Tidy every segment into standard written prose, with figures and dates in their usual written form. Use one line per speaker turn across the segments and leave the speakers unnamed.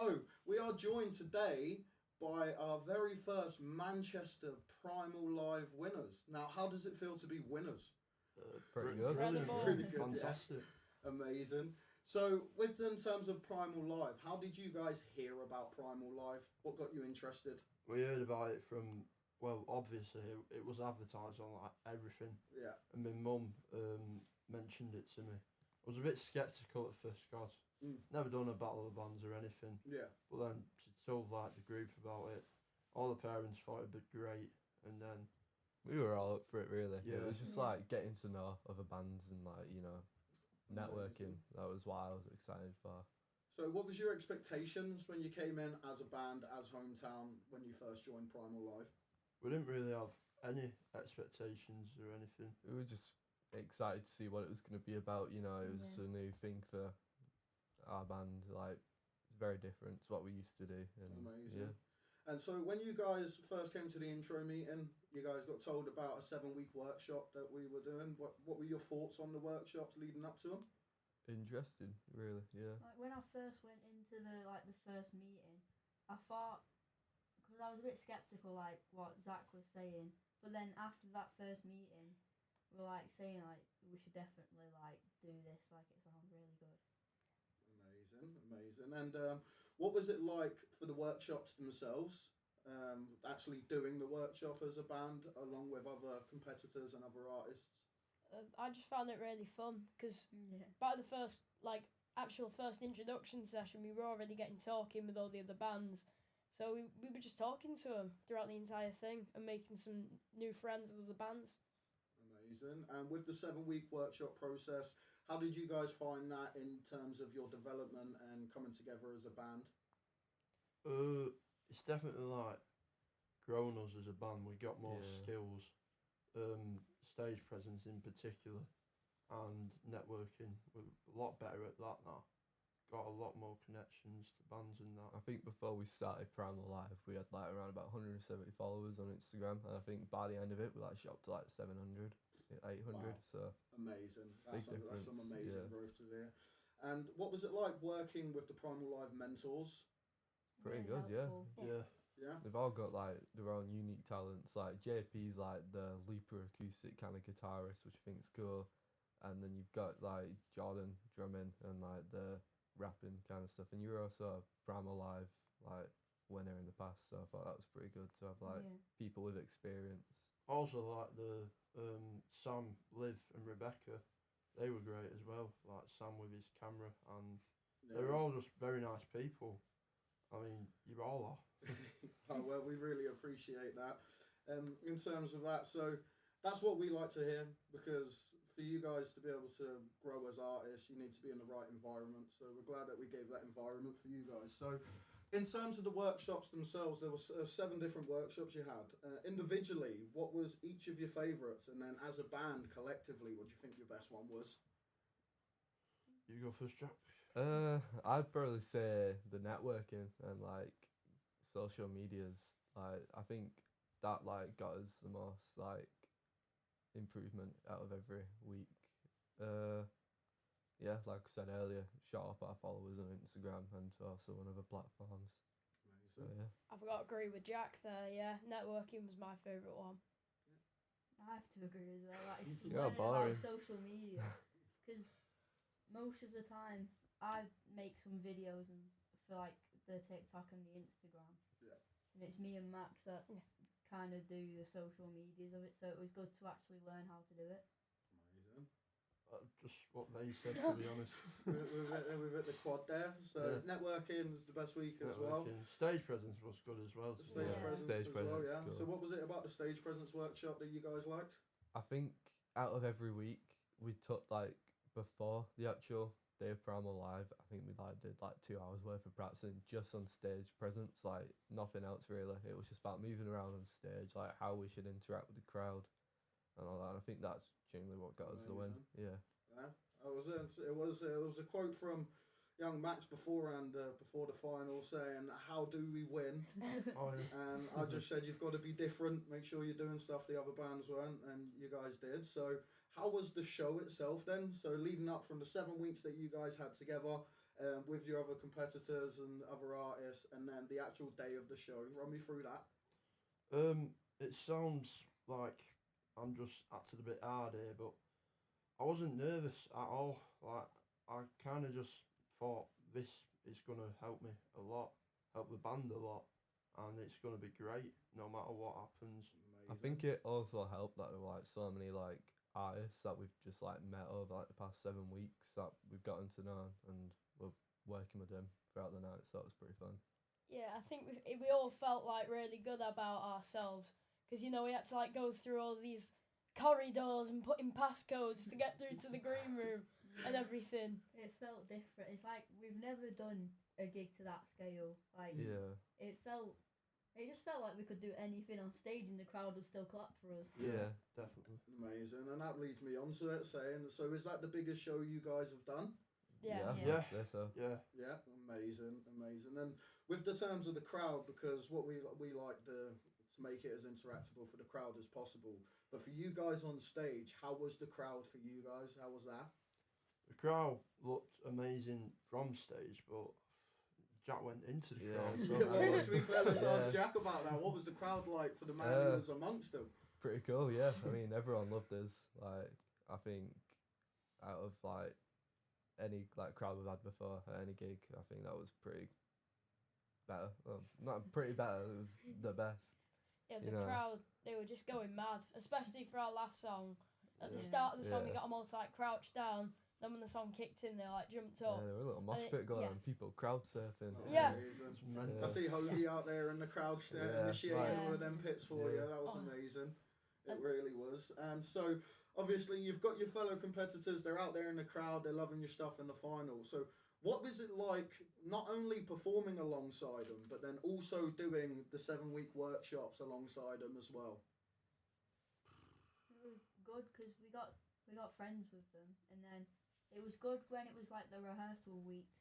So, we are joined today by our very first Manchester Primal Live winners. Now, how does it feel to be winners?
Pretty good.
Pretty good,
Fantastic.
yeah. Amazing. So, in terms of Primal Live, how did you guys hear about Primal Live? What got you interested?
We heard about it from, well, obviously it was advertised on like everything.
Yeah.
And my mum mentioned it to me. I was a bit sceptical at first, because never done a battle of the bands or anything.
Yeah.
But then she told like the group about it. All the parents thought it'd be great, and then
We were all up for it, really.
Yeah.
It was just like getting to know other bands and like, you know, networking.
Amazing.
That was what I was excited for.
So, what was your expectations when you came in as a band, as Hometown, when you first joined Primal Live?
we didn't really have any expectations or anything.
We were just excited to see what it was going to be about. You know, it was a new thing for our band. Like, it's very different to what we used to do. And
Amazing.
Yeah.
And so when you guys first came to the intro meeting, you guys got told about a 7-week workshop that we were doing. What were your thoughts on the workshops leading up to them?
Interesting, really, yeah.
Like when I first went into the first meeting, I thought, because I was a bit skeptical like what Zach was saying, but then after that first meeting, we were like saying like we should definitely like do this, like it sounds really good.
Amazing. And what was it like for the workshops themselves? Actually doing the workshop as a band along with other competitors and other artists?
I just found it really fun because by the first actual first introduction session, we were already getting talking with all the other bands. So we were just talking to them throughout the entire thing and making some new friends with other bands.
Amazing. And with the 7-week workshop process, how did you guys find that in terms of your development and coming together as a band?
It's definitely like grown us as a band. We got more skills, stage presence in particular, and networking. We're a lot better at that now. Got a lot more connections to bands and that.
I think before we started Primal Live, we had like around about 170 followers on Instagram, and I think by the end of it, we like shot up to like 700, 800.
Wow.
So
amazing.
That's
some amazing growth to there. And what was it like working with the Primal Live mentors?
pretty
Really
good,
helpful.
Yeah.
Yeah.
They've all got like their own unique talents. Like JP's like the Looper acoustic kind of guitarist, which I think's cool, and then you've got like Jordan drumming and like the rapping kind of stuff. And you were also a Primal Live like winner in the past, so I thought that was pretty good to have like people with experience.
Also like the Sam, Liv and Rebecca, they were great as well. Like Sam with his camera, and they were all just very nice people. I mean, you all are.
Oh, well, we really appreciate that. In terms of that, so that's what we like to hear, because for you guys to be able to grow as artists, you need to be in the right environment. So we're glad that we gave that environment for you guys. So in terms of the workshops themselves, there were 7 different workshops you had. Individually, what was each of your favourites? And then as a band, collectively, what do you think your best one was?
You go first, Jack.
I'd probably say the networking and like social medias. Like I think that like got us the most like improvement out of every week. Yeah, like I said earlier, shot up our followers on Instagram and also on other platforms. So yeah.
I've got to agree with Jack there, yeah. Networking was my favourite one.
I have to agree as well. Like, it's
You're
learning
boring.
about social media, because most of the time I make some videos and for like the TikTok and the Instagram.
Yeah.
And it's me and Max that kind of do the social medias of it, so it was good to actually learn how to do it.
Amazing.
Just what they said, to be honest.
We've hit the quad there. So networking was the best week as well.
Stage presence was good as well.
The stage presence
Stage
as well,
presence,
yeah.
cool.
So what was it about the stage presence workshop that you guys liked?
I think out of every week we took like before the actual day of Primal Live, I think we like did like 2 hours worth of practicing just on stage presence, like nothing else really. It was just about moving around on stage, like how we should interact with the crowd and all that. And I think that's generally what got us the win. Yeah.
Yeah. It was a quote from young Max beforehand, before the final, saying, "How do we win?" And I just said, "You've got to be different. Make sure you're doing stuff the other bands weren't," and you guys did. So, how was the show itself then? So, leading up from the 7 weeks that you guys had together, with your other competitors and other artists, and then the actual day of the show. Run me through that.
It sounds like I'm just acted a bit hard here, but I wasn't nervous at all. Like, I kind of just thought this is gonna help me a lot, help the band a lot, and it's gonna be great no matter what happens.
Amazing.
I think it also helped that there were like so many like artists that we've just like met over like the past 7 weeks that we've gotten to know, and we're working with them throughout the night, so it was pretty fun.
Yeah, I think we all felt like really good about ourselves because you know we had to like go through all these corridors and put in passcodes to get through to the green room and everything.
It felt different. It's like we've never done a gig to that scale. Like
Yeah.
it just felt like we could do anything on stage and the crowd would still clap for us.
Yeah.
Definitely.
Amazing, and that leads me on to it, saying, so is that the biggest show you guys have done?
Yeah.
Yeah.
I'd say so.
Yeah.
Yeah, amazing. And with the terms of the crowd, because what we like to make it as interactable for the crowd as possible. But for you guys on stage, how was the crowd for you guys? How was that?
The crowd looked amazing from stage, but Jack went into the
Yeah.
crowd. So
Well, to be fair, let's ask
Yeah.
Jack about that. What was the crowd like for the man who was amongst them?
Pretty cool, yeah. I mean, everyone loved us. Like, I think out of like any like crowd we've had before at any gig, I think that was pretty better. Well, not pretty better. It was the best.
Yeah,
You
the
know.
crowd, they were just going mad, especially for our last song. At the
Yeah.
start of the song, we
Yeah.
got them all to like crouch down. Then when the song kicked in, they like jumped
Yeah,
up.
there were a little mosh pit going
yeah.
on, people crowd surfing.
Oh,
Yeah.
amazing.
It's mental.
I see Hoagie out there in the crowd
Yeah,
initiating
like-
all of them pits for
Yeah.
you. That was
Oh.
amazing. It
And-
really was. And so, obviously, you've got your fellow competitors. They're out there in the crowd. They're loving your stuff in the final. So, what was it like not only performing alongside them, but then also doing the 7-week workshops alongside them as well?
It was good because we got friends with them, and then it was good when it was like the rehearsal weeks.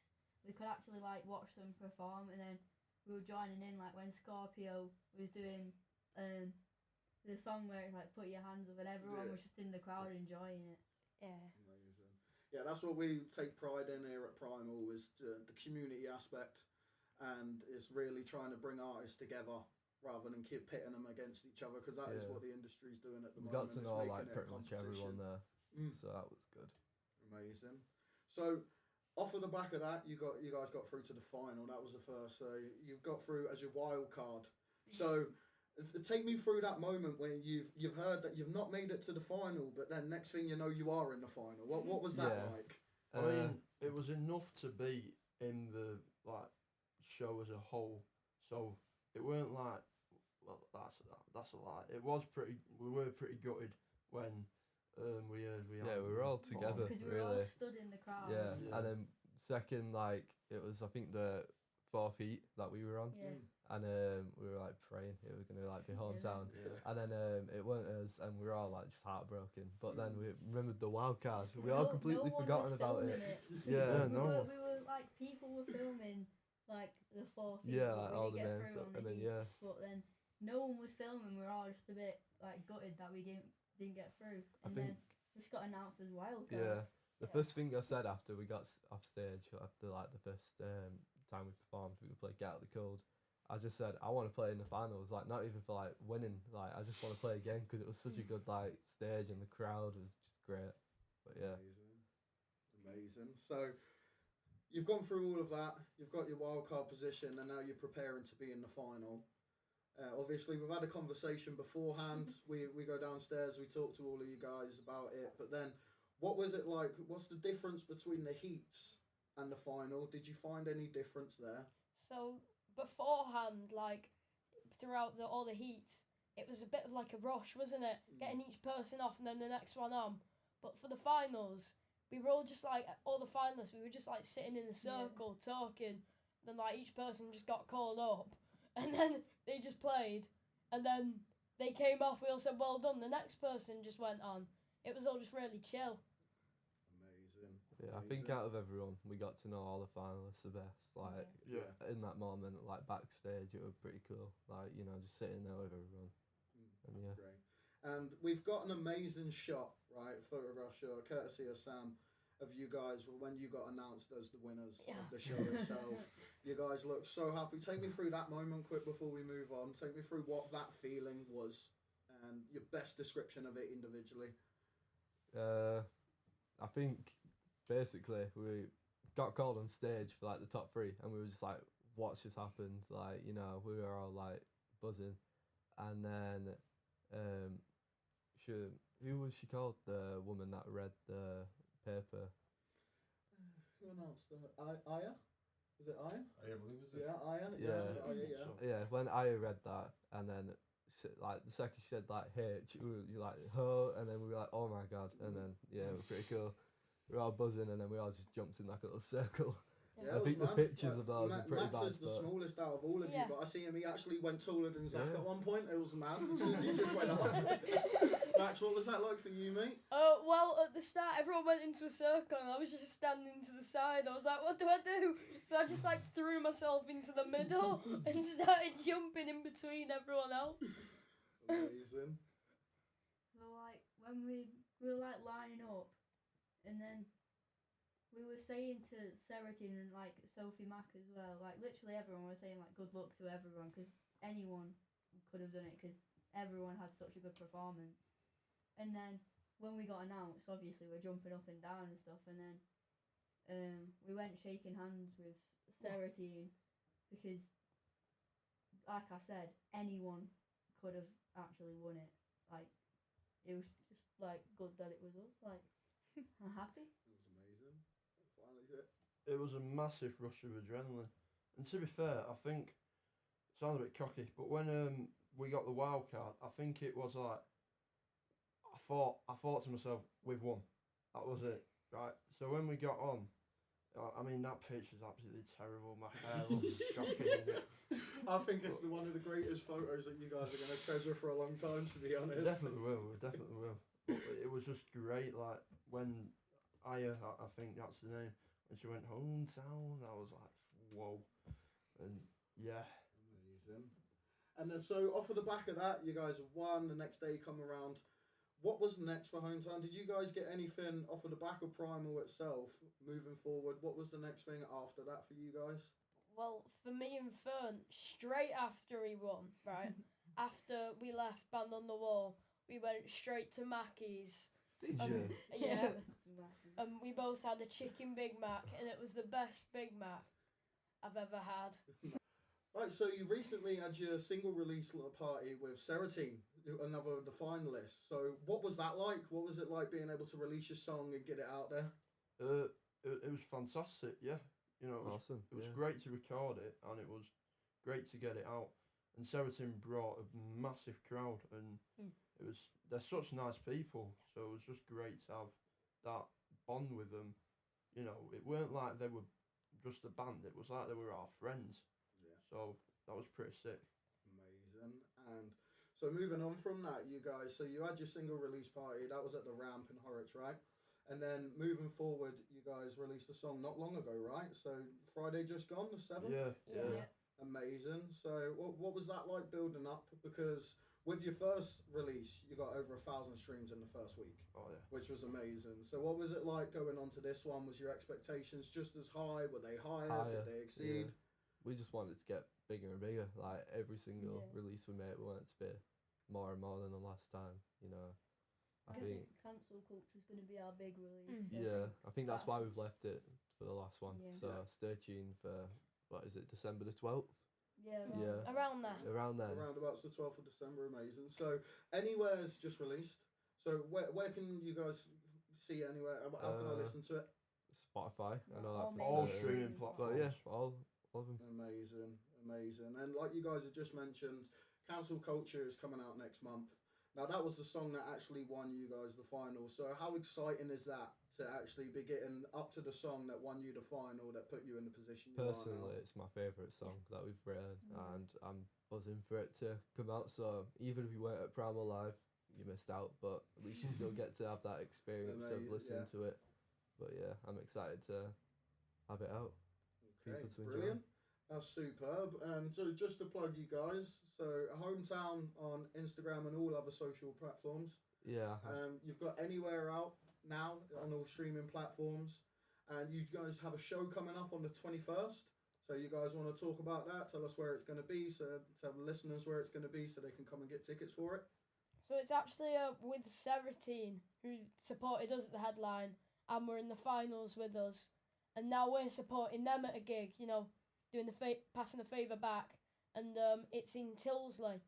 We could actually like watch them perform, and then we were joining in like when Scorpio was doing the song where it's like put your hands up, and everyone
Yeah.
was just in the crowd enjoying it.
Yeah.
Amazing. Yeah, that's what we take pride in here at Primal, is the community aspect, and it's really trying to bring artists together rather than keep pitting them against each other, because that is
Yeah.
what the industry's doing at the
We
moment.
got to
It's
know
making
like
it a
pretty much everyone
competition.
there,
Mm.
so that was good.
Amazing. So, off of the back of that, you guys got through to the final. That was the first. So you've got through as your wild card. So take me through that moment when you've heard that you've not made it to the final, but then next thing you know, you are in the final. What was that
Yeah.
like?
I mean, it was enough to be in the like show as a whole, so it weren't like, well, that's a lie. It was pretty. We were pretty gutted when we heard we.
yeah,
hadn't
we were all
won.
together,
Because we were all
really.
stood in the crowd.
Yeah.
Yeah.
And then second, like it was I think the 4th heat that we were on,
Yeah.
and we were like praying it was gonna like be hometown.
Yeah.
And then it weren't us, and we were all like just heartbroken. But then we remembered the wild card.
'Cause
We all
no
completely
one
forgotten
was
about
filming
it.
Yeah,
we,
no
were,
one.
we were like people were filming like the 4th heat,
Yeah,
but
like
we
all the
didn't get
main
through
stuff,
on the
and then
heat.
yeah,
But then no one was filming. We were all just a bit like gutted that we didn't get through.
I
And
think
then we just got announced as wild card.
yeah. The
Yeah.
first thing I said after we got off stage, after like the first time we performed, we played Get Out the Cold. I just said I want to play in the finals, like not even for like winning, like I just want to play again because it was such a good like stage and the crowd was just great. But yeah,
Amazing. So you've gone through all of that. You've got your wild card position, and now you're preparing to be in the final. Obviously, we've had a conversation beforehand. we go downstairs. We talk to all of you guys about it. But then, what was it like? What's the difference between the heats and the final? Did you find any difference there?
So beforehand, like throughout all the heats, it was a bit of like a rush, wasn't it? Getting each person off and then the next one on. But for the finals, we were all just like all the finalists. We were just like sitting in a circle talking. Then like each person just got called up, and then they just played, and then they came off. We all said well done. The next person just went on. It was all just really chill.
Amazing.
yeah. I think out of everyone, we got to know all the finalists the best. Like
Yeah.
in that moment, like backstage, it was pretty cool. Like just sitting there with everyone. And yeah.
Great. And we've got an amazing shot, right, photo of our shot, courtesy of Sam. of you guys when you got announced as the winners
Yeah.
of the show itself. You guys look so happy. Take me through that moment quick before we move on. Take me through what that feeling was and your best description of it individually.
I think basically we got called on stage for like the top three, and we were just like, "What's just happened?" Like, you know, we were all like buzzing, and then she, who was she called? The woman that read the paper.
Who announced that? Aya? Is it Aya?
I believe is it?
Yeah, Aya.
Yeah.
Aya, yeah.
So,
Yeah, when I read that, and then like the second she said like H, we were like ho, and then we were like, oh my god, and then yeah, it was pretty cool. We were all buzzing, and then we all just jumped in like a little circle.
Yeah,
I
it
think
was
the
mad.
pictures of those are pretty
Max
bad.
is the
But
smallest out of all of you,
Yeah.
but I see him. He actually went taller than Zach
Yeah.
at one point. It was mad since he just went up. Max, what was that like for you, mate?
Well, at the start, everyone went into a circle, and I was just standing to the side. I was like, what do I do? So I just like threw myself into the middle and started jumping in between everyone else.
Amazing.
So like when we were like lining up, and then we were saying to Seratin and like Sophie Mack as well, like literally everyone was saying like good luck to everyone because anyone could have done it because everyone had such a good performance. And then when we got announced, obviously we're jumping up and down and stuff, and then we went shaking hands with Seratin because, like I said, anyone could have actually won it. Like it was just like good that it was us. Like I'm happy.
It was amazing. Finally hit.
it was a massive rush of adrenaline. And to be fair, I think, sounds a bit cocky, but when we got the wild card, I think it was like, I thought to myself, we've won. That was it, right? So when we got on, I mean, that pitch was absolutely terrible. My hair was shocking.
I think it's one of the greatest photos that you guys are going to treasure for a long time, to be honest.
We definitely will. But it was just great. Like when Aya, I think that's the name, when she went hometown, I was like, whoa. And yeah.
Amazing. And then so off of the back of that, you guys have won. The next day you come around. What was next for hometown? Did you guys get anything off of the back of Primal itself moving forward? What was the next thing after that for you guys?
Well, for me and Fern, straight after he won, right? After we left Band on the Wall, we went straight to Mackey's.
did
Um,
you?
Yeah. We both had a chicken Big Mac, and it was the best Big Mac I've ever had.
Right, so you recently had your single release little party with Seratin, another of the finalists. So what was that like? What was it like being able to release your song and get it out there?
It was fantastic. Yeah, you know, it was,
Awesome.
it was
yeah.
great to record it, and it was great to get it out. And Seratin brought a massive crowd, and they're such nice people, so it was just great to have that bond with them. You know, it weren't like they were just a band; it was like they were our friends.
Yeah.
So that was pretty sick.
Amazing. And so moving on from that, you guys, so you had your single release party, that was at the Ramp in Horwich, right? And then moving forward, you guys released a song not long ago, right? So Friday just gone, the 7th?
Yeah.
Amazing. So what was that like building up? Because with your first release, you got over 1,000 streams in the first week,
Oh yeah.
which was amazing. So what was it like going on to this one? Was your expectations just as high? Were they higher?
Higher,
Did they exceed?
yeah. We just wanted to get bigger and bigger. Like every single
Yeah.
release we made, we wanted to be more and more than the last time. You know, I think
cancel culture is going to be our big release.
yeah, I think that's why we've left it for the last one.
Yeah.
So stay tuned for what is it, December the 12th?
Yeah.
Yeah.
Around that.
Around then.
Around about the 12th of December, amazing. So Anywhere's just released. So where can you guys see Anywhere? How can I listen to it?
Spotify. I know that
All
for
All
certain.
streaming
But
platforms.
yeah, all of them.
Amazing. And like you guys have just mentioned, Cancel Culture is coming out next month. Now that was the song that actually won you guys the final. So how exciting is that to actually be getting up to the song that won you the final, that put you in the position you
Personally,
are now?
it's my favourite song that we've written, and I'm buzzing for it to come out. So even if you weren't at Primal Live, you missed out, but at least you still get to have that experience of
Amazing,
listening
yeah.
to it. But yeah, I'm excited to have it out.
Okay,
People to enjoy.
brilliant. That's superb. And so just to plug you guys, so Hometown on Instagram and all other social platforms.
Yeah,
You've got Anywhere out now on all streaming platforms. And you guys have a show coming up on the 21st. So you guys want to talk about that? Tell us where it's going to be, so tell the listeners where it's going to be so they can come and get tickets for it.
So it's actually with Seratine, who supported us at the headline, and were in the finals with us. And now we're supporting them at a gig, you know, doing passing the favour back. And it's in Tilsley.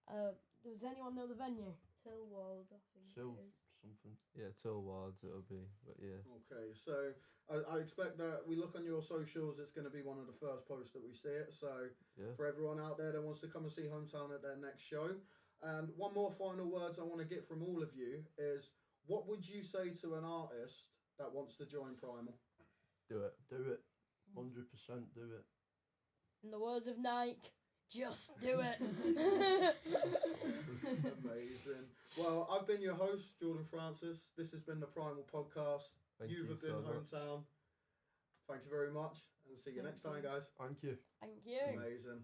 Does anyone know the venue?
Tilwald, I think it is.
Something.
Yeah, Tilwards it'll be, but yeah.
Okay, so I expect that we look on your socials, it's going to be one of the first posts that we see it. So
Yeah.
for everyone out there that wants to come and see Hometown at their next show. And one more final words I want to get from all of you is, what would you say to an artist that wants to join Primal?
Do it.
Do it. 100% do it.
In the words of Nike, just do it.
Amazing. Well, I've been your host, Jordan Francis. This has been the Primal Podcast. You've been
so much.
Hometown. Thank you very much, and see you next time, guys.
Thank you.
Thank you.
Amazing.